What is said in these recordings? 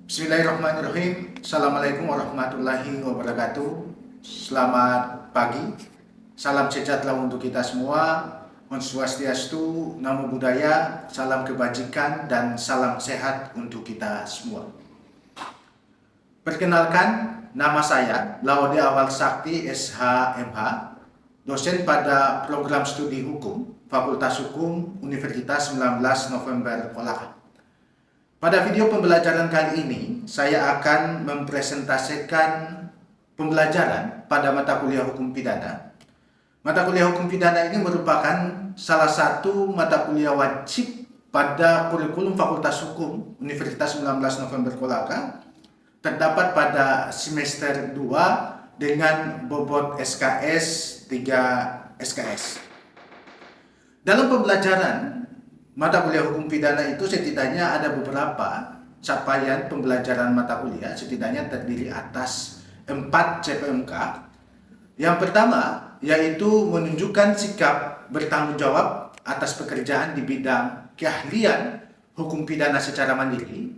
Bismillahirrahmanirrahim. Assalamualaikum warahmatullahi wabarakatuh. Selamat pagi. Salam sejahtera untuk kita semua. Om Swastiastu, Namo Buddhaya, salam kebajikan dan salam sehat untuk kita semua. Perkenalkan, nama saya Laode Awal Sakti SHMH, dosen pada program studi hukum Fakultas Hukum Universitas 19 November Kolaka. Pada video pembelajaran kali ini, saya akan mempresentasikan pembelajaran pada mata kuliah hukum pidana. Mata kuliah hukum pidana ini merupakan salah satu mata kuliah wajib pada kurikulum Fakultas Hukum Universitas 19 November Kolaka, terdapat pada semester 2 dengan bobot SKS 3 SKS. Dalam pembelajaran mata kuliah hukum pidana itu setidaknya ada beberapa capaian pembelajaran mata kuliah, setidaknya terdiri atas 4 CPMK. Yang pertama yaitu menunjukkan sikap bertanggung jawab atas pekerjaan di bidang keahlian hukum pidana secara mandiri.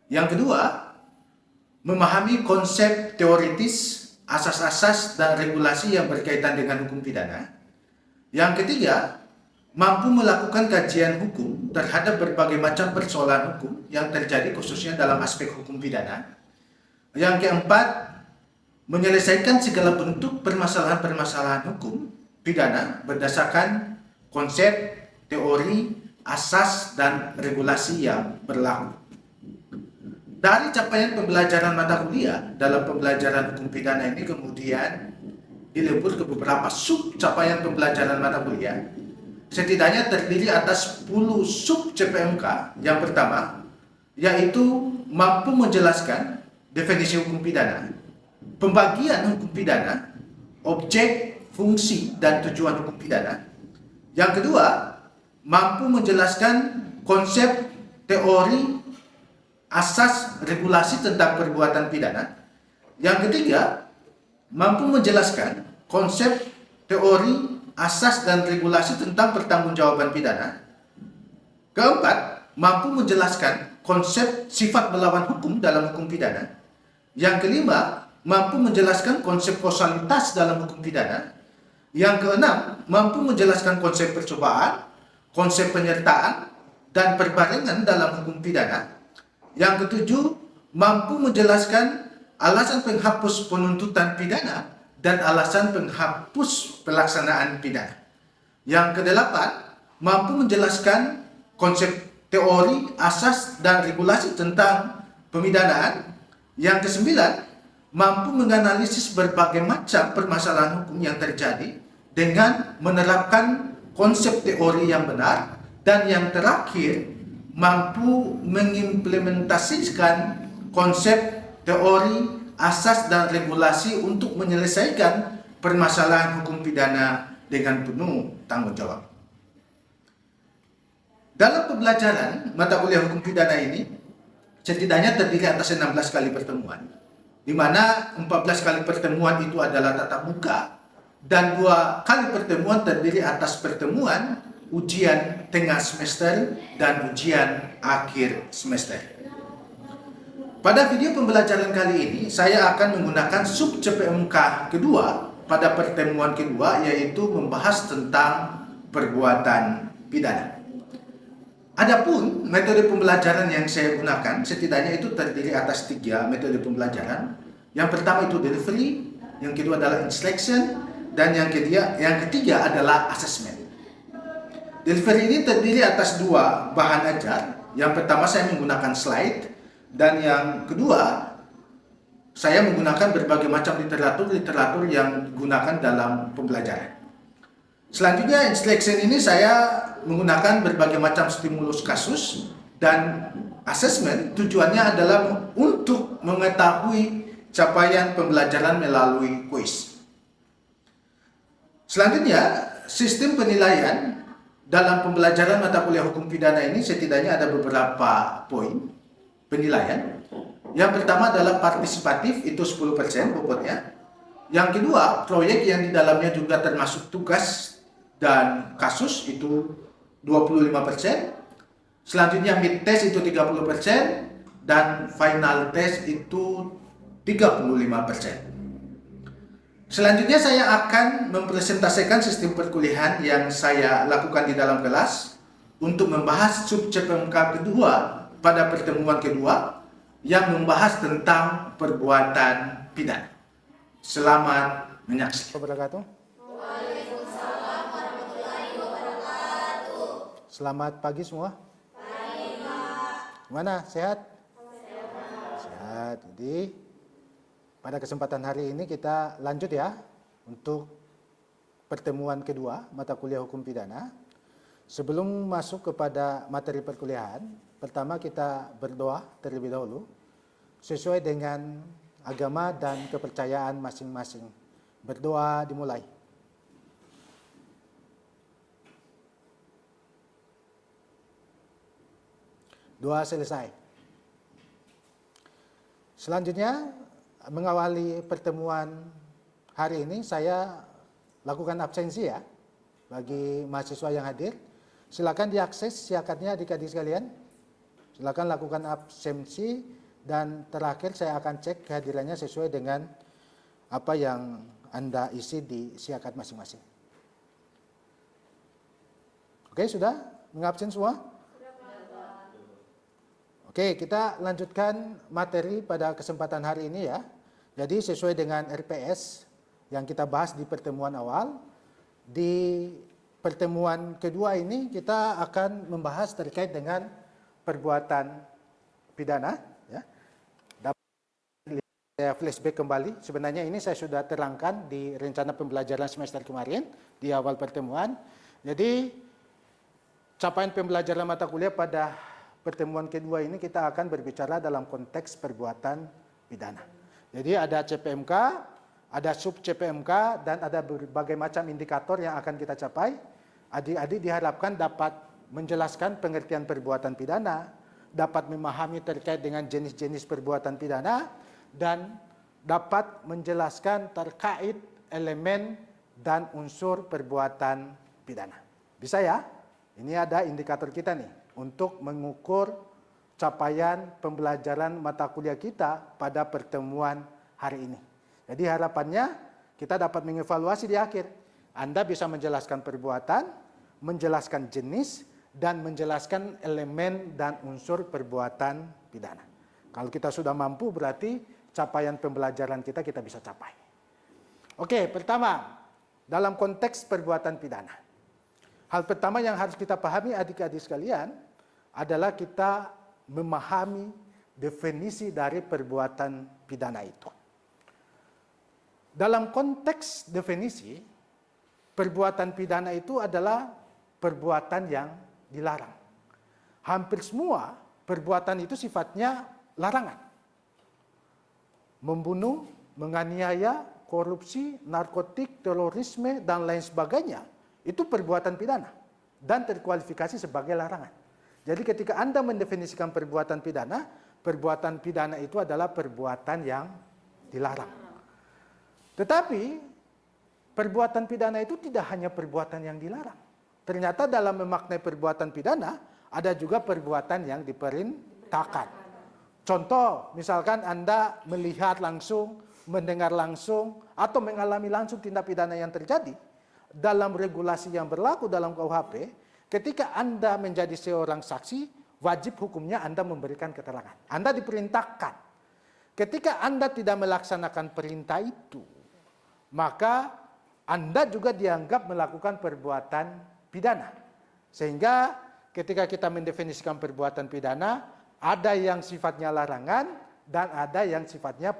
Yang kedua, memahami konsep teoritis, asas-asas dan regulasi yang berkaitan dengan hukum pidana. Yang ketiga, mampu melakukan kajian hukum terhadap berbagai macam persoalan hukum yang terjadi khususnya dalam aspek hukum pidana. Yang keempat, menyelesaikan segala bentuk permasalahan-permasalahan hukum pidana berdasarkan konsep, teori, asas, dan regulasi yang berlaku. Dari capaian pembelajaran mata kuliah dalam pembelajaran hukum pidana ini kemudian dilebur ke beberapa sub capaian pembelajaran mata kuliah. Setidaknya terdiri atas 10 sub CPMK. Yang pertama, yaitu mampu menjelaskan definisi hukum pidana, pembagian hukum pidana, objek, fungsi, dan tujuan hukum pidana. Yang kedua, mampu menjelaskan konsep, teori, asas, regulasi tentang perbuatan pidana. Yang ketiga, mampu menjelaskan konsep, teori, asas dan regulasi tentang pertanggungjawaban pidana. Keempat, mampu menjelaskan konsep sifat melawan hukum dalam hukum pidana. Yang kelima, mampu menjelaskan konsep kausalitas dalam hukum pidana. Yang keenam, mampu menjelaskan konsep percobaan, konsep penyertaan, dan perbarengan dalam hukum pidana. Yang ketujuh, mampu menjelaskan alasan penghapus penuntutan pidana dan alasan penghapus pelaksanaan pidana. Yang kedelapan, mampu menjelaskan konsep teori, asas, dan regulasi tentang pemidanaan. Yang kesembilan, mampu menganalisis berbagai macam permasalahan hukum yang terjadi dengan menerapkan konsep teori yang benar. Dan yang terakhir, mampu mengimplementasikan konsep teori, asas dan regulasi untuk menyelesaikan permasalahan hukum pidana dengan penuh tanggung jawab. Dalam pembelajaran mata kuliah hukum pidana ini setidaknya terdiri atas 16 kali pertemuan, di mana 14 kali pertemuan itu adalah tatap muka dan 2 kali pertemuan terdiri atas pertemuan ujian tengah semester dan ujian akhir semester. Pada video pembelajaran kali ini, saya akan menggunakan sub CPMK kedua pada pertemuan kedua, yaitu membahas tentang perbuatan pidana. Adapun metode pembelajaran yang saya gunakan, setidaknya itu terdiri atas 3 metode pembelajaran. Yang pertama itu delivery, yang kedua adalah instruction, dan yang ketiga adalah assessment. Delivery ini terdiri atas 2 bahan ajar. Yang pertama saya menggunakan slide, dan yang kedua, saya menggunakan berbagai macam literatur yang digunakan dalam pembelajaran. Selanjutnya, instruction ini saya menggunakan berbagai macam stimulus kasus, dan assessment tujuannya adalah untuk mengetahui capaian pembelajaran melalui kuis. Selanjutnya, sistem penilaian dalam pembelajaran mata kuliah hukum pidana ini setidaknya ada beberapa poin penilaian. Yang pertama adalah partisipatif, itu 10% bobotnya. Yang kedua, proyek yang di dalamnya juga termasuk tugas dan kasus, itu 25%. Selanjutnya mid test itu 30%, dan final test itu 35%. Selanjutnya saya akan mempresentasikan sistem perkuliahan yang saya lakukan di dalam kelas untuk membahas sub CPMK kedua pada pertemuan kedua yang membahas tentang perbuatan pidana. Selamat menyaksikan. Waalaikumsalam warahmatullahi wabarakatuh. Selamat pagi semua. Pagi, Pak. Gimana? Sehat? Sehat. Jadi pada kesempatan hari ini kita lanjut ya untuk pertemuan kedua mata kuliah hukum pidana. Sebelum masuk kepada materi perkuliahan, pertama kita berdoa terlebih dahulu sesuai dengan agama dan kepercayaan masing-masing. Berdoa dimulai. Doa selesai. Selanjutnya, mengawali pertemuan hari ini, saya lakukan absensi ya bagi mahasiswa yang hadir. Silakan diakses siakatnya adik-adik sekalian. Silakan lakukan absensi dan terakhir saya akan cek kehadirannya sesuai dengan apa yang Anda isi di siakat masing-masing. Oke, sudah mengabsen semua? Oke, kita lanjutkan materi pada kesempatan hari ini ya. Jadi sesuai dengan RPS yang kita bahas di pertemuan awal, di pertemuan kedua ini kita akan membahas terkait dengan perbuatan pidana. Ya. Dapat saya flashback kembali. Sebenarnya ini saya sudah terangkan di rencana pembelajaran semester kemarin di awal pertemuan. Jadi capaian pembelajaran mata kuliah pada pertemuan kedua ini kita akan berbicara dalam konteks perbuatan pidana. Jadi ada CPMK, ada sub CPMK, dan ada berbagai macam indikator yang akan kita capai. Adik-adik diharapkan dapat menjelaskan pengertian perbuatan pidana, dapat memahami terkait dengan jenis-jenis perbuatan pidana, dan dapat menjelaskan terkait elemen dan unsur perbuatan pidana. Bisa ya? Ini ada indikator kita nih untuk mengukur capaian pembelajaran mata kuliah kita pada pertemuan hari ini. Jadi harapannya kita dapat mengevaluasi di akhir. Anda bisa menjelaskan perbuatan, menjelaskan jenis, dan menjelaskan elemen dan unsur perbuatan pidana. Kalau kita sudah mampu berarti capaian pembelajaran kita bisa capai. Oke, pertama dalam konteks perbuatan pidana. Hal pertama yang harus kita pahami adik-adik sekalian adalah kita memahami definisi dari perbuatan pidana itu. Dalam konteks definisi, perbuatan pidana itu adalah perbuatan yang dilarang. Hampir semua perbuatan itu sifatnya larangan. Membunuh, menganiaya, korupsi, narkotik, terorisme, dan lain sebagainya, itu perbuatan pidana dan terkualifikasi sebagai larangan. Jadi ketika Anda mendefinisikan perbuatan pidana itu adalah perbuatan yang dilarang. Tetapi perbuatan pidana itu tidak hanya perbuatan yang dilarang. Ternyata dalam memaknai perbuatan pidana ada juga perbuatan yang diperintahkan. Contoh, misalkan Anda melihat langsung, mendengar langsung, atau mengalami langsung tindak pidana yang terjadi. Dalam regulasi yang berlaku dalam KUHP, ketika Anda menjadi seorang saksi, wajib hukumnya Anda memberikan keterangan. Anda diperintahkan. Ketika Anda tidak melaksanakan perintah itu, maka Anda juga dianggap melakukan perbuatan pidana. Sehingga ketika kita mendefinisikan perbuatan pidana, ada yang sifatnya larangan dan ada yang sifatnya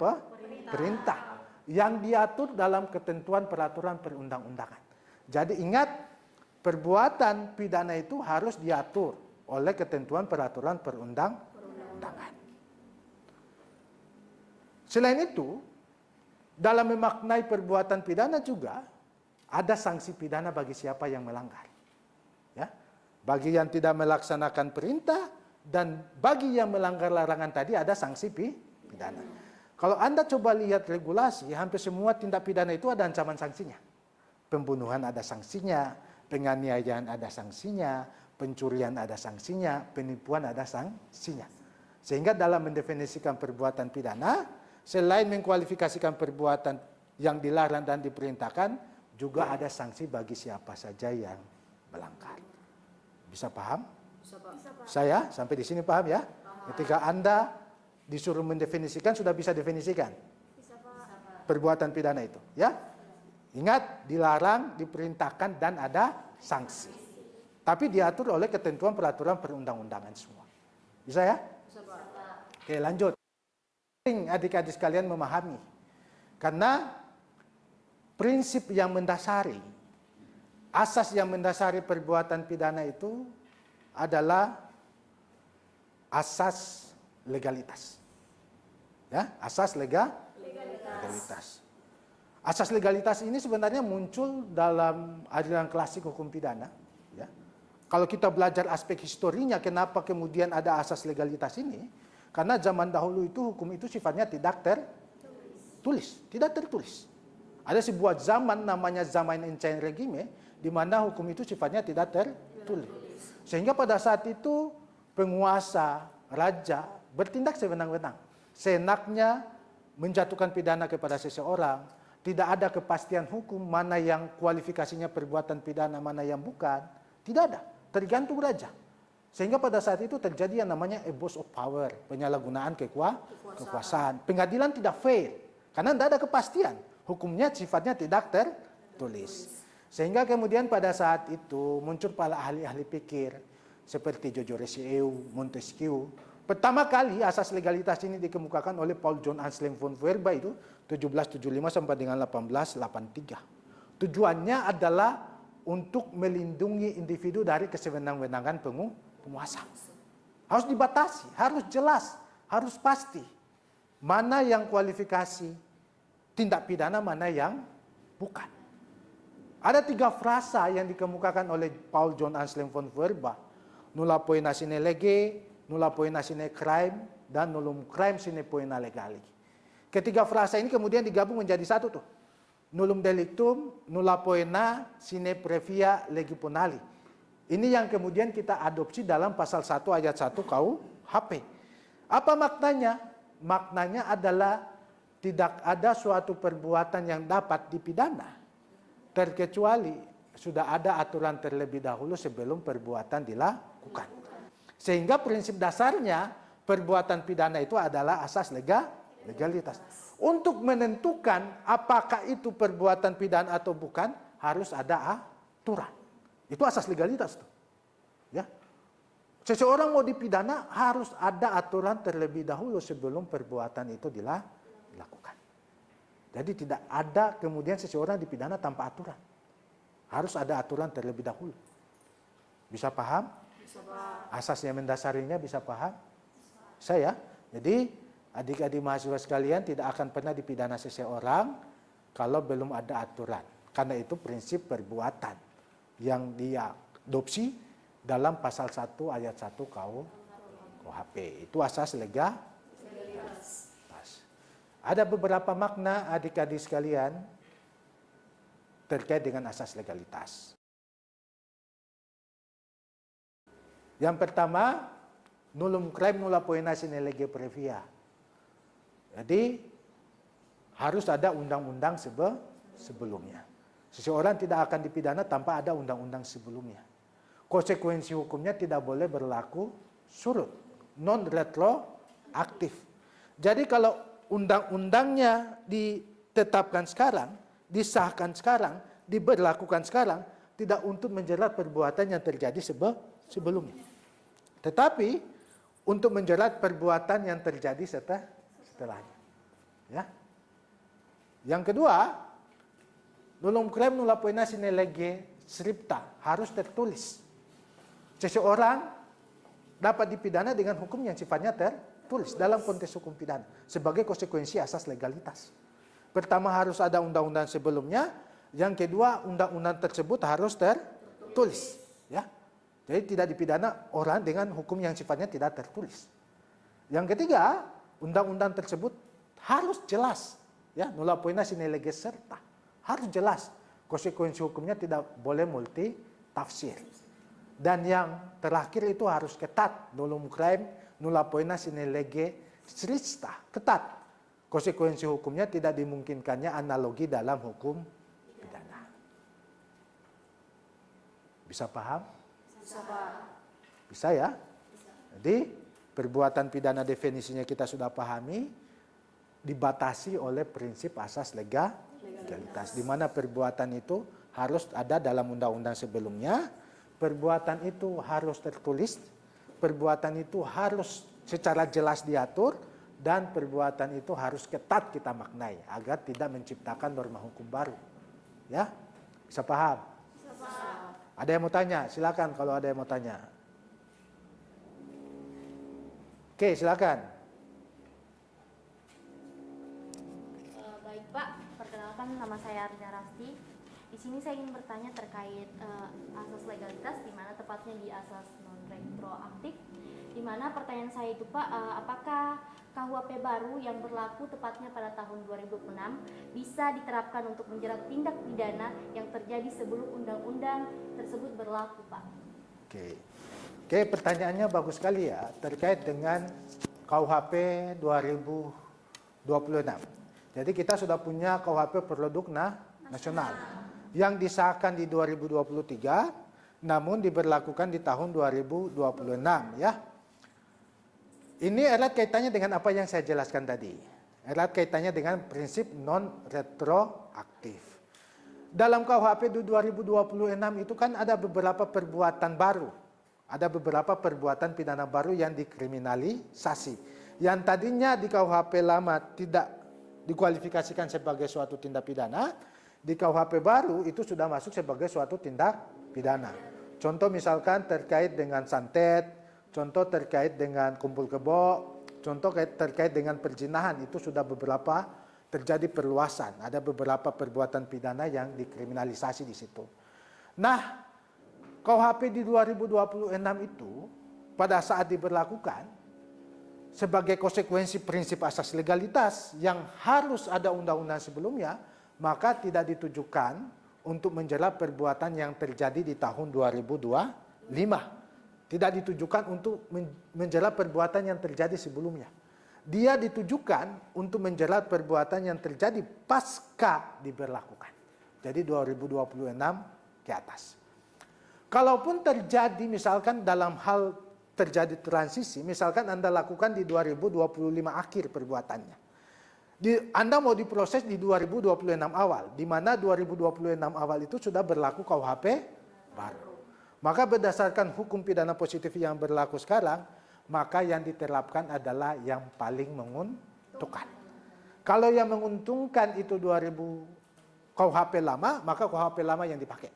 perintah. Yang diatur dalam ketentuan peraturan perundang-undangan. Jadi ingat, perbuatan pidana itu harus diatur oleh ketentuan peraturan perundang-undangan. Selain itu, dalam memaknai perbuatan pidana juga ada sanksi pidana bagi siapa yang melanggar. Ya, bagi yang tidak melaksanakan perintah dan bagi yang melanggar larangan tadi ada sanksi pidana. Kalau Anda coba lihat regulasi, hampir semua tindak pidana itu ada ancaman sanksinya. Pembunuhan ada sanksinya, penganiayaan ada sanksinya, pencurian ada sanksinya, penipuan ada sanksinya. Sehingga dalam mendefinisikan perbuatan pidana, selain mengkualifikasikan perbuatan yang dilarang dan diperintahkan, juga ada sanksi bagi siapa saja yang melanggar. Bisa paham? Saya sampai di sini paham ya? Ketika Anda disuruh mendefinisikan, sudah bisa definisikan perbuatan pidana itu, ya? Ingat, dilarang, diperintahkan, dan ada sanksi. Tapi diatur oleh ketentuan peraturan perundang-undangan semua. Bisa ya? Oke, lanjut. Penting adik-adik sekalian memahami. Karena prinsip yang mendasari, asas yang mendasari perbuatan pidana itu adalah asas legalitas. Ya, asas legalitas. Asas legalitas ini sebenarnya muncul dalam aliran klasik hukum pidana. Ya. Kalau kita belajar aspek historinya, kenapa kemudian ada asas legalitas ini? Karena zaman dahulu itu hukum itu sifatnya tidak tertulis, tidak tertulis. Ada sebuah zaman namanya zaman Ancien Regime, di mana hukum itu sifatnya tidak tertulis. Sehingga pada saat itu penguasa, raja bertindak sewenang-wenang. Seenaknya menjatuhkan pidana kepada seseorang, tidak ada kepastian hukum mana yang kualifikasinya perbuatan pidana, mana yang bukan. Tidak ada, tergantung raja. Sehingga pada saat itu terjadi yang namanya abuse of power, penyalahgunaan kekuasaan. Pengadilan tidak fair, karena tidak ada kepastian. Hukumnya sifatnya tidak tertulis. Sehingga kemudian pada saat itu muncul para ahli-ahli pikir, seperti Jojo Resieu, Montesquieu. Pertama kali asas legalitas ini dikemukakan oleh Paul John Anselm von Feuerbach itu 1775 sampai dengan 1883. Tujuannya adalah untuk melindungi individu dari kesewenang-wenangan penguasa. Harus dibatasi, harus jelas, harus pasti. Mana yang kualifikasi tindak pidana, mana yang bukan. Ada 3 frasa yang dikemukakan oleh Paul John Anselm von Feuerbach. Nulla poena sine lege, nulla poena sine crime, dan nullum crime sine poena legali. Ketiga frasa ini kemudian digabung menjadi satu tuh. Nullum delictum, nulla poena sine previa legi penali. Ini yang kemudian kita adopsi dalam pasal 1 ayat 1 KUHP. Apa maknanya? Maknanya adalah tidak ada suatu perbuatan yang dapat dipidana terkecuali sudah ada aturan terlebih dahulu sebelum perbuatan dilakukan. Sehingga prinsip dasarnya perbuatan pidana itu adalah asas legalitas. Untuk menentukan apakah itu perbuatan pidana atau bukan, harus ada aturan. Itu asas legalitas tuh. Ya. Seseorang mau dipidana harus ada aturan terlebih dahulu sebelum perbuatan itu dilakukan. Jadi tidak ada kemudian seseorang dipidana tanpa aturan. Harus ada aturan terlebih dahulu. Bisa paham? Bisa, Pak. Asas yang mendasarinya bisa paham? Saya. Jadi adik-adik mahasiswa sekalian tidak akan pernah dipidana seseorang kalau belum ada aturan. Karena itu prinsip perbuatan yang diadopsi dalam pasal 1 ayat 1 KUHP. Itu asas legalitas. Ada beberapa makna adik-adik sekalian terkait dengan asas legalitas. Yang pertama, nullum crime nulla poena sine lege previa. Jadi harus ada undang-undang sebelumnya. Seseorang tidak akan dipidana tanpa ada undang-undang sebelumnya. Konsekuensi hukumnya tidak boleh berlaku surut, non retroaktif. Jadi kalau undang-undangnya ditetapkan sekarang, disahkan sekarang, diberlakukan sekarang, tidak untuk menjerat perbuatan yang terjadi sebelumnya. Tetapi untuk menjerat perbuatan yang terjadi setelahnya. Ya. Yang kedua, nullum crime nulla poena sine lege scripta, harus tertulis. Seseorang dapat dipidana dengan hukum yang sifatnya tertulis dalam konteks hukum pidana sebagai konsekuensi asas legalitas. Pertama harus ada undang-undang sebelumnya, yang kedua undang-undang tersebut harus tertulis, ya. Jadi tidak dipidana orang dengan hukum yang sifatnya tidak tertulis. Yang ketiga, undang-undang tersebut harus jelas, ya, nulla poena sine lege serta. Harus jelas. Konsekuensi hukumnya tidak boleh multi tafsir. Dan yang terakhir itu harus ketat, nullum crime nulla pena sine lege stricta, ketat. Konsekuensi hukumnya tidak dimungkinkannya analogi dalam hukum pidana. Bisa paham? Bisa, Pak. Bisa ya? Jadi perbuatan pidana definisinya kita sudah pahami, dibatasi oleh prinsip asas legalitas, di mana perbuatan itu harus ada dalam undang-undang sebelumnya, perbuatan itu harus tertulis, perbuatan itu harus secara jelas diatur, dan perbuatan itu harus ketat kita maknai agar tidak menciptakan norma hukum baru. Ya? Bisa paham? Bisa, Pak. Ada yang mau tanya? Silakan kalau ada yang mau tanya. Oke, silakan. Baik Pak, perkenalkan nama saya Arina Rasti. Di sini saya ingin bertanya terkait asas legalitas, di mana tepatnya di asas non retroaktif. Di mana pertanyaan saya itu Pak, apakah KUHP baru yang berlaku tepatnya pada tahun 2006 bisa diterapkan untuk menjerat tindak pidana yang terjadi sebelum undang-undang tersebut berlaku Pak? Oke, pertanyaannya bagus sekali ya, terkait dengan KUHP 2026. Jadi kita sudah punya KUHP produk nasional yang disahkan di 2023, namun diberlakukan di tahun 2026 ya. Ini erat kaitannya dengan apa yang saya jelaskan tadi. Erat kaitannya dengan prinsip non retroaktif. Dalam KUHP 2026 itu kan ada beberapa perbuatan baru. Ada beberapa perbuatan pidana baru yang dikriminalisasi. Yang tadinya di KUHP lama tidak dikualifikasikan sebagai suatu tindak pidana, di KUHP baru itu sudah masuk sebagai suatu tindak pidana. Contoh misalkan terkait dengan santet, contoh terkait dengan kumpul kebo, contoh terkait dengan perzinahan, itu sudah beberapa terjadi perluasan. Ada beberapa perbuatan pidana yang dikriminalisasi di situ. Nah, KUHP di 2026 itu pada saat diberlakukan sebagai konsekuensi prinsip asas legalitas yang harus ada undang-undang sebelumnya, maka tidak ditujukan untuk menjerat perbuatan yang terjadi di tahun 2025. Tidak ditujukan untuk menjerat perbuatan yang terjadi sebelumnya. Dia ditujukan untuk menjerat perbuatan yang terjadi pasca diberlakukan. Jadi 2026 ke atas. Kalaupun terjadi misalkan dalam hal terjadi transisi, misalkan Anda lakukan di 2025 akhir perbuatannya. Anda mau diproses di 2026 awal, di mana 2026 awal itu sudah berlaku KUHP baru. Maka berdasarkan hukum pidana positif yang berlaku sekarang, maka yang diterapkan adalah yang paling menguntungkan. Kalau yang menguntungkan itu 2000 KUHP lama, maka KUHP lama yang dipakai.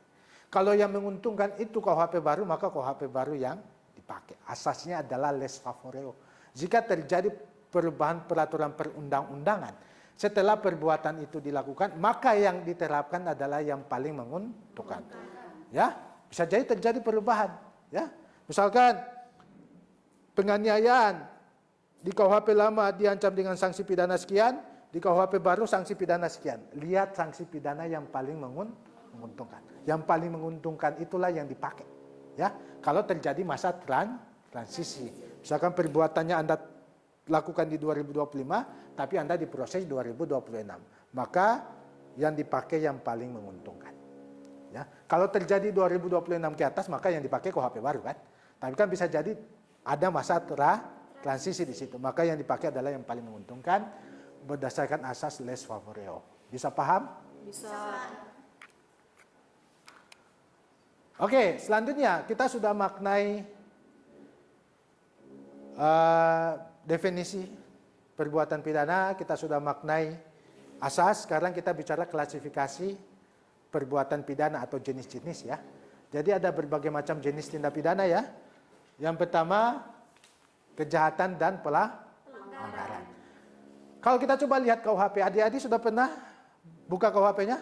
Kalau yang menguntungkan itu KUHP baru, maka KUHP baru yang dipakai. Asasnya adalah les favoreo. Jika terjadi perubahan peraturan perundang-undangan setelah perbuatan itu dilakukan, maka yang diterapkan adalah yang paling menguntungkan. Ya, bisa jadi terjadi perubahan. Ya, misalkan penganiayaan di KUHP lama diancam dengan sanksi pidana sekian, di KUHP baru sanksi pidana sekian. Lihat sanksi pidana yang paling menguntungkan. Yang paling menguntungkan itulah yang dipakai. Ya, kalau terjadi masa transisi, misalkan perbuatannya Anda lakukan di 2025, tapi Anda diproses 2026, maka yang dipakai yang paling menguntungkan. Ya, kalau terjadi 2026 ke atas, maka yang dipakai KUHP baru kan. Tapi kan bisa jadi ada masa transisi di situ, maka yang dipakai adalah yang paling menguntungkan berdasarkan asas les favoreo. Bisa paham? Bisa. Oke, selanjutnya kita sudah maknai definisi perbuatan pidana, kita sudah maknai asas, sekarang kita bicara klasifikasi perbuatan pidana atau jenis-jenis ya. Jadi ada berbagai macam jenis tindak pidana ya. Yang pertama, kejahatan dan pelanggaran. Kalau kita coba lihat KUHP, adik-adik sudah pernah buka KUHP-nya?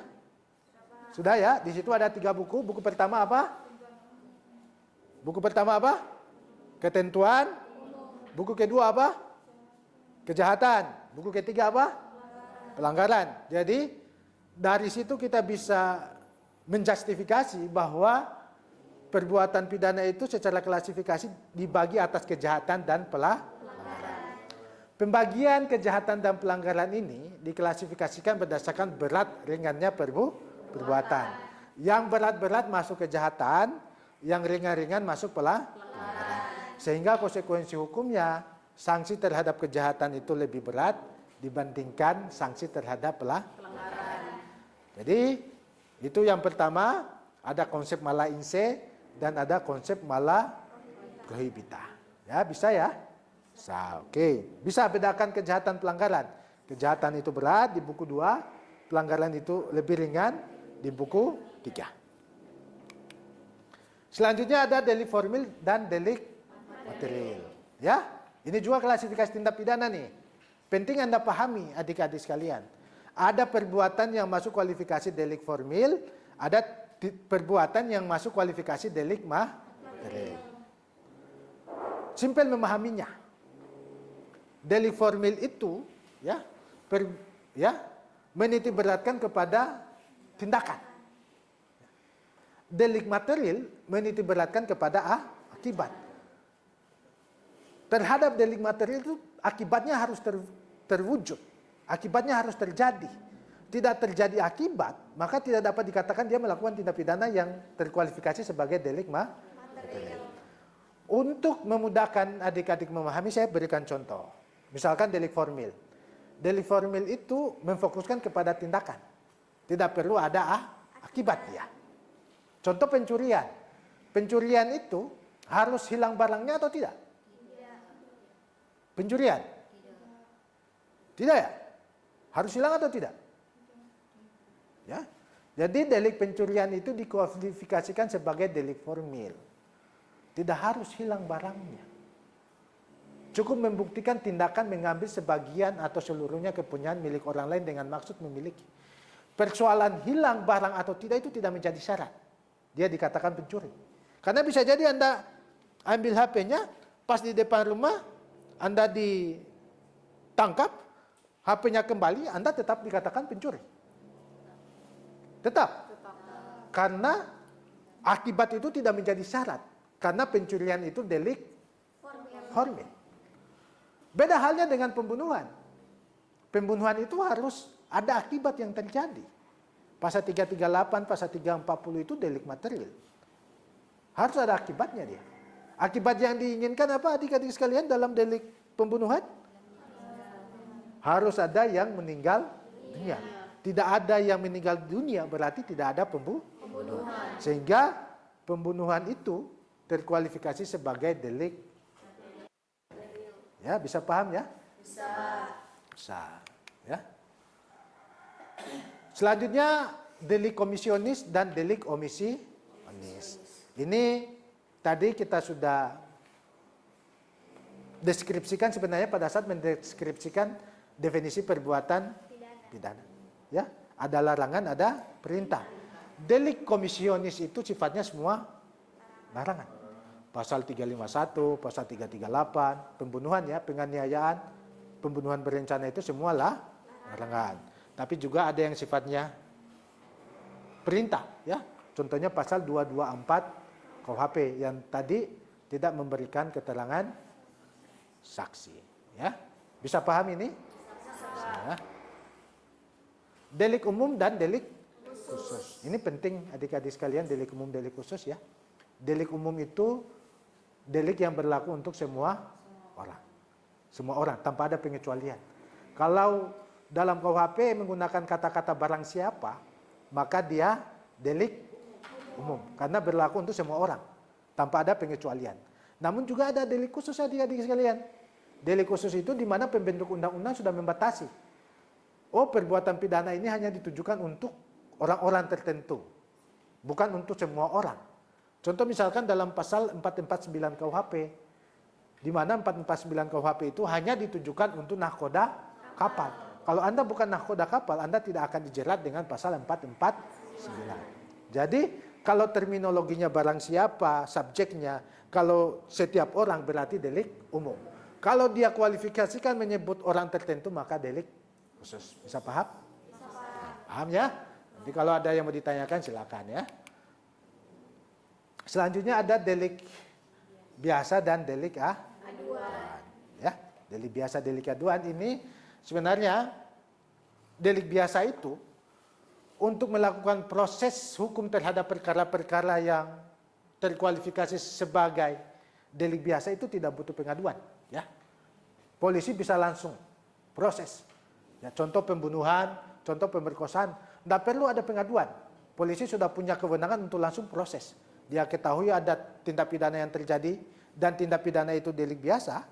Sudah ya, di situ ada 3 buku. Buku pertama apa? Buku pertama apa? Ketentuan. Buku kedua apa? Kejahatan. Buku ketiga apa? Pelanggaran. Jadi dari situ kita bisa menjustifikasi bahwa perbuatan pidana itu secara klasifikasi dibagi atas kejahatan dan pelanggaran. Pembagian kejahatan dan pelanggaran ini diklasifikasikan berdasarkan berat ringannya perbuatan. Yang berat-berat masuk kejahatan, yang ringan-ringan masuk pelanggaran. Sehingga konsekuensi hukumnya, sanksi terhadap kejahatan itu lebih berat dibandingkan sanksi terhadap pelanggaran. Jadi, itu yang pertama, ada konsep mala inse dan ada konsep mala prohibita. Ya, bisa ya? Oke. Bisa bedakan kejahatan pelanggaran. Kejahatan itu berat di buku 2, pelanggaran itu lebih ringan di buku 3. Selanjutnya ada delik formil dan delik material. Ya, ini juga klasifikasi tindak pidana nih. Penting Anda pahami adik-adik sekalian. Ada perbuatan yang masuk kualifikasi delik formil, ada perbuatan yang masuk kualifikasi delik material. Simpel memahaminya. Delik formil itu menitik beratkan kepada tindakan. Delik material menitik beratkan kepada akibat. Terhadap delik material itu akibatnya harus terwujud. Akibatnya harus terjadi. Tidak terjadi akibat, maka tidak dapat dikatakan dia melakukan tindak pidana yang terkualifikasi sebagai delik material. Untuk memudahkan adik-adik memahami, saya berikan contoh. Misalkan delik formil. Delik formil itu memfokuskan kepada tindakan. Tidak perlu ada akibat dia. Contoh pencurian. Pencurian itu harus hilang barangnya atau tidak? Pencurian? Tidak ya? Harus hilang atau tidak? Ya. Jadi delik pencurian itu dikualifikasikan sebagai delik formil. Tidak harus hilang barangnya. Cukup membuktikan tindakan mengambil sebagian atau seluruhnya kepunyaan milik orang lain dengan maksud memiliki. Persoalan hilang barang atau tidak itu tidak menjadi syarat. Dia dikatakan pencuri. Karena bisa jadi Anda ambil HP-nya, pas di depan rumah, Anda ditangkap, HP-nya kembali, Anda tetap dikatakan pencuri. Tetap. Karena akibat itu tidak menjadi syarat. Karena pencurian itu delik formil. Beda halnya dengan pembunuhan. Pembunuhan itu harus ada akibat yang terjadi. Pasal 338, pasal 340 itu delik material. Harus ada akibatnya dia. Akibat yang diinginkan apa adik-adik sekalian dalam delik pembunuhan? Harus ada yang meninggal dunia. Tidak ada yang meninggal dunia berarti tidak ada pembunuhan. Sehingga pembunuhan itu terkualifikasi sebagai delik. Ya, bisa paham ya? Bisa. Ya. Selanjutnya delik komisionis dan delik omisionis. Ini tadi kita sudah deskripsikan sebenarnya pada saat mendeskripsikan definisi perbuatan pidana. Ya, ada larangan, ada perintah. Delik komisionis itu sifatnya semua larangan. Pasal 351, pasal 338, pembunuhan ya, penganiayaan, pembunuhan berencana itu semua larangan. Tapi juga ada yang sifatnya perintah ya. Contohnya pasal 224 KUHP yang tadi tidak memberikan keterangan saksi ya. Bisa paham ini? Bisa. Delik umum dan delik khusus. Ini penting adik-adik sekalian, delik umum, delik khusus ya. Delik umum itu delik yang berlaku untuk semua orang. Semua orang, tanpa ada pengecualian. Kalau dalam KUHP menggunakan kata-kata barang siapa, maka dia delik umum. Karena berlaku untuk semua orang, tanpa ada pengecualian. Namun juga ada delik khusus adik-adik sekalian. Delik khusus itu di mana pembentuk undang-undang sudah membatasi. Oh, perbuatan pidana ini hanya ditujukan untuk orang-orang tertentu. Bukan untuk semua orang. Contoh misalkan dalam pasal 449 KUHP, di mana 449 KUHP itu hanya ditujukan untuk nahkoda kapal. Kalau Anda bukan nahkoda kapal, Anda tidak akan dijerat dengan pasal 449. Jadi, kalau terminologinya barang siapa, subjeknya, kalau setiap orang berarti delik umum. Kalau dia kualifikasikan menyebut orang tertentu, maka delik khusus. Bisa paham? Bisa paham. Paham ya? Nanti kalau ada yang mau ditanyakan silakan ya. Selanjutnya ada delik biasa dan delik aduan. Ya. Delik biasa, delik aduan ini sebenarnya delik biasa itu untuk melakukan proses hukum terhadap perkara-perkara yang terkualifikasi sebagai delik biasa itu tidak butuh pengaduan, ya. Polisi bisa langsung proses. Ya, contoh pembunuhan, contoh pemerkosaan, tidak perlu ada pengaduan. Polisi sudah punya kewenangan untuk langsung proses. Dia ketahui ada tindak pidana yang terjadi dan tindak pidana itu delik biasa,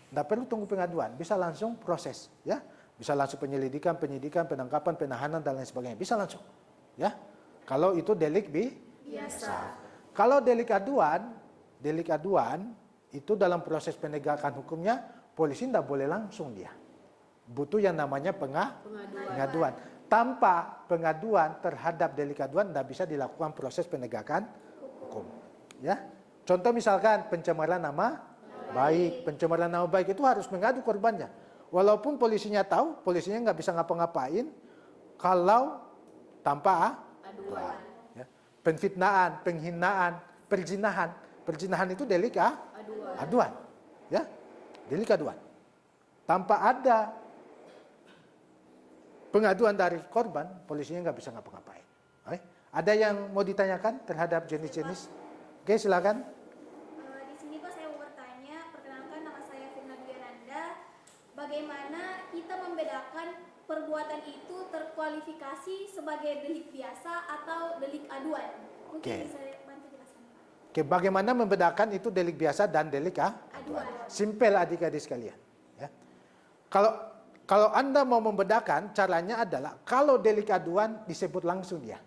tidak perlu tunggu pengaduan, bisa langsung proses, ya. Bisa langsung penyelidikan, penyidikan, penangkapan, penahanan dan lain sebagainya, bisa langsung, ya. Kalau itu delik biasa. Kalau delik aduan itu dalam proses penegakan hukumnya polisi tidak boleh langsung dia. Butuh yang namanya pengaduan. Tanpa pengaduan terhadap delik aduan tidak bisa dilakukan proses penegakan hukum. Ya, contoh misalkan pencemaran nama baik. Pencemaran nama baik itu harus mengadu korbannya. Walaupun polisinya tahu, polisinya nggak bisa ngapa-ngapain kalau tanpa aduan. Ya. Penfitnaan, penghinaan, perzinahan itu delik aduan. Ya, delik aduan. Tanpa ada pengaduan dari korban, polisinya nggak bisa ngapa-ngapain. Oke? Ada yang mau ditanyakan terhadap jenis-jenis? Oke, silakan. Di sini Pak saya mau bertanya, perkenalkan nama saya Firna Dwiananda. Bagaimana kita membedakan perbuatan itu terkualifikasi sebagai delik biasa atau delik aduan? Mungkin bisa bantu jelaskan. Oke, bagaimana membedakan itu delik biasa dan delik aduan? Simpel adik-adik sekalian. Ya. Kalau Anda mau membedakan, caranya adalah kalau delik aduan disebut langsung dia.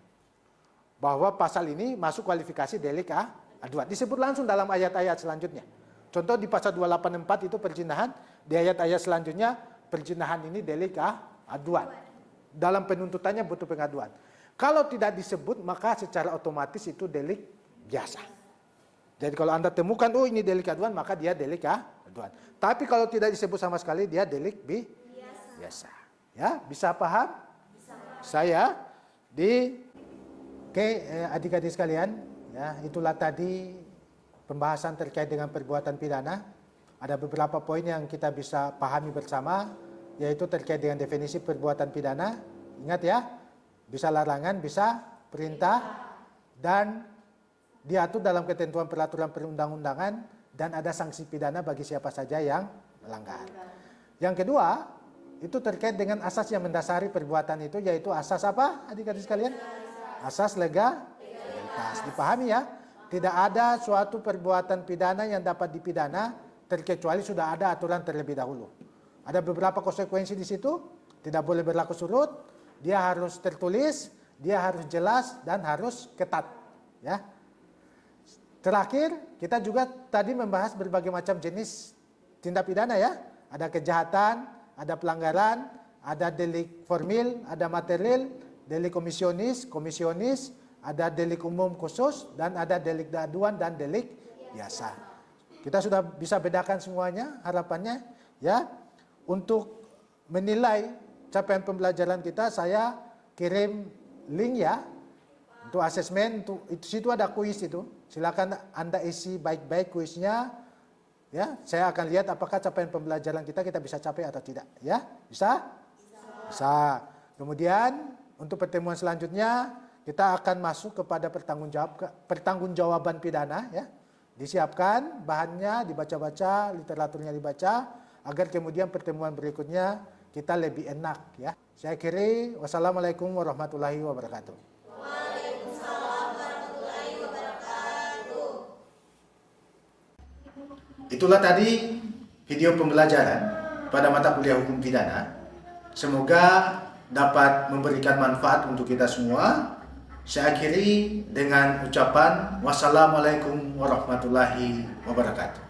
Bahwa pasal ini masuk kualifikasi delik aduan. Disebut langsung dalam ayat-ayat selanjutnya. Contoh di pasal 284 itu perzinahan, di ayat-ayat selanjutnya perzinahan ini delik aduan. Dalam penuntutannya butuh pengaduan. Kalau tidak disebut maka secara otomatis itu delik biasa. Jadi kalau Anda temukan oh ini delik aduan maka dia delik aduan. Tapi kalau tidak disebut sama sekali dia delik biasa. Ya, bisa paham? Bisa. Saya Oke, adik-adik sekalian, ya, itulah tadi pembahasan terkait dengan perbuatan pidana. Ada beberapa poin yang kita bisa pahami bersama, yaitu terkait dengan definisi perbuatan pidana. Ingat ya, bisa larangan, bisa perintah, dan diatur dalam ketentuan peraturan perundang-undangan, dan ada sanksi pidana bagi siapa saja yang melanggar. Yang kedua, itu terkait dengan asas yang mendasari perbuatan itu, yaitu asas apa adik-adik sekalian? Asas legalitas. Dipahami ya? Tidak ada suatu perbuatan pidana yang dapat dipidana terkecuali sudah ada aturan terlebih dahulu. Ada beberapa konsekuensi di situ, tidak boleh berlaku surut, dia harus tertulis, dia harus jelas dan harus ketat, ya. Terakhir, kita juga tadi membahas berbagai macam jenis tindak pidana ya. Ada kejahatan, ada pelanggaran, ada delik formil, ada material, delik komisionis, ada delik umum khusus, dan ada delik aduan dan delik biasa. Kita sudah bisa bedakan semuanya, harapannya ya. Untuk menilai capaian pembelajaran kita, saya kirim link ya untuk asesmen. Untuk itu situ ada kuis itu. Silakan Anda isi baik-baik kuisnya. Ya, saya akan lihat apakah capaian pembelajaran kita bisa capai atau tidak. Ya, bisa? Bisa. Kemudian untuk pertemuan selanjutnya kita akan masuk kepada pertanggungjawaban pidana ya. Disiapkan bahannya, dibaca-baca, literaturnya dibaca agar kemudian pertemuan berikutnya kita lebih enak ya. Saya akhiri, wassalamualaikum warahmatullahi wabarakatuh. Waalaikumsalam warahmatullahi wabarakatuh. Itulah tadi video pembelajaran pada mata kuliah hukum pidana. Semoga dapat memberikan manfaat untuk kita semua. Saya akhiri dengan ucapan wassalamualaikum warahmatullahi wabarakatuh.